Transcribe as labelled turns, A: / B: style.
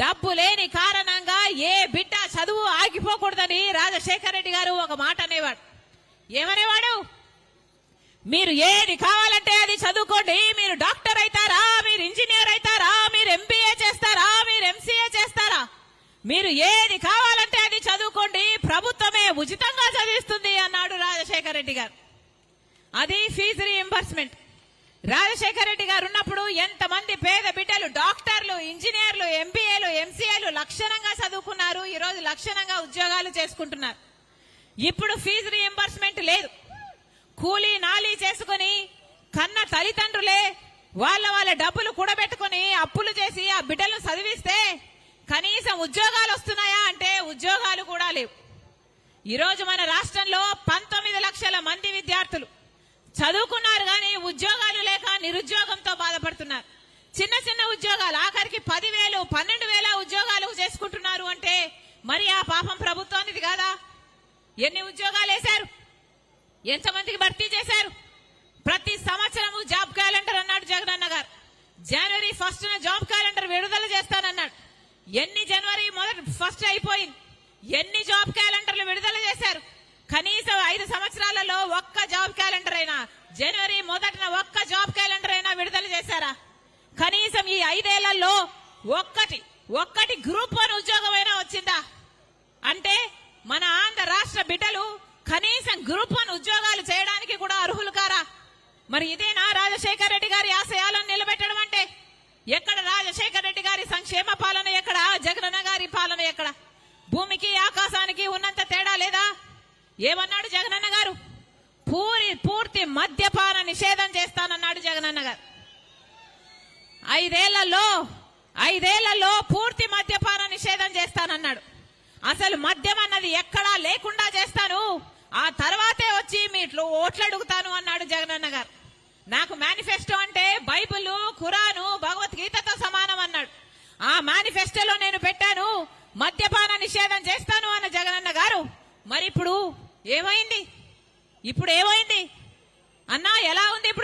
A: డబ్బు లేని కారణంగా ఏ బిడ్డ చదువు ఆగిపోకూడదని రాజశేఖర రెడ్డి గారు ఒక మాట అనేవాడు. ఏమనేవాడు? మీరు ఏది కావాలంటే అది చదువుకోండి, మీరు డాక్టర్ అవుతారా, మీరు ఇంజనీర్ అవుతారా, మీరు ఎంబీఏ చేస్తారా, మీరు ఎంసీఏ చేస్తారా, మీరు ఏది కావాలంటే అది చదువుకోండి, ప్రభుత్వమే ఉచితంగా చదివిస్తుంది అన్నాడు రాజశేఖర రెడ్డి గారు. అది ఫీజు రీయింబర్స్మెంట్. రాజశేఖర రెడ్డి గారు ఉన్నప్పుడు ఎంతమంది పేద బిడ్డలు డాక్టర్లు, ఇంజనీర్లు, ఎంబీఏలు, ఎంసీఏలు లక్షణంగా చదువుకున్నారు, ఈరోజు లక్షణంగా ఉద్యోగాలు చేసుకుంటున్నారు. ఇప్పుడు ఫీజు రీయింబర్స్మెంట్ లేదు. కూలీ నాలీ చేసుకుని కన్న తల్లిదండ్రులే వాళ్ళ డబ్బులు కూడబెట్టుకుని అప్పులు చేసి ఆ బిడ్డలను చదివిస్తే కనీసం ఉద్యోగాలు వస్తున్నాయా అంటే ఉద్యోగాలు కూడా లేవు. ఈరోజు మన రాష్ట్రంలో 19 లక్షల మంది విద్యార్థులు చదువుకున్నారు కానీ ఉద్యోగాలు లేక నిరుద్యోగంతో బాధపడుతున్నారు. చిన్న చిన్న ఉద్యోగాలు, ఆఖరికి 10,000, 12,000 ఉద్యోగాలు చేసుకుంటున్నారు అంటే మరి ఆ పాపం ప్రభుత్వానిది కాదా? ఎన్ని ఉద్యోగాలు వేశారు? ఎంతమందికి భర్తీ చేశారు? ప్రతి సంవత్సరము జాబ్ క్యాలెండర్ అన్నాడు జగనన్న గారు. జనవరి 1న జాబ్ క్యాలెండర్ విడుదల చేస్తానన్నాడు. ఎన్ని జనవరి 1 అయిపోయింది, ఎన్ని జాబ్ క్యాలెండర్లు విడుదల చేశారు? కనీసం 5 సంవత్సరాలలో ఒక్క జాబ్ క్యాలెండర్ అయినా, జనవరి 1న ఒక్క జాబ్ క్యాలెండర్ అయినా విడుదల చేశారా? కనీసం ఈ 5 ఏళ్లలో ఒక్కటి గ్రూప్ 1 ఉద్యోగం అయినా వచ్చిందా? అంటే మన ఆంధ్ర రాష్ట్ర బిడ్డలు కనీసం గ్రూప్ 1 ఉద్యోగాలు చేయడానికి కూడా అర్హులు కారా? మరి ఇదేనా రాజశేఖర రెడ్డి గారి ఆశయాలను నిలబెట్టడం అంటే? ఎక్కడ రాజశేఖర రెడ్డి గారి సంక్షేమ పాలన, ఎక్కడ జగనన్న గారి పాలన? ఎక్కడ? భూమికి ఆకాశానికి ఉన్నంత తేడా లేదా? ఏమన్నాడు జగనన్న గారు? పూర్తి మద్యపాన నిషేధం చేస్తానన్నాడు జగనన్న గారు. 5 ఏళ్లలో పూర్తి మద్యపాన నిషేధం చేస్తానన్నాడు. అసలు మద్యం అన్నది ఎక్కడా లేకుండా చేస్తాను, ఆ తర్వాతే వచ్చి మీట్లో ఓట్లు అడుగుతాను అన్నాడు జగనన్న గారు. నాకు మేనిఫెస్టో అంటే బైబిల్, ఖురాను, భగవద్గీతతో సమానం అన్నాడు. ఆ మేనిఫెస్టోలో నేను పెట్టాను మద్యపాన నిషేధం చేస్తాను అన్న జగనన్న గారు. మరి ఇప్పుడు ఏమైంది? అన్నా ఎలా ఉంది ఇప్పుడు?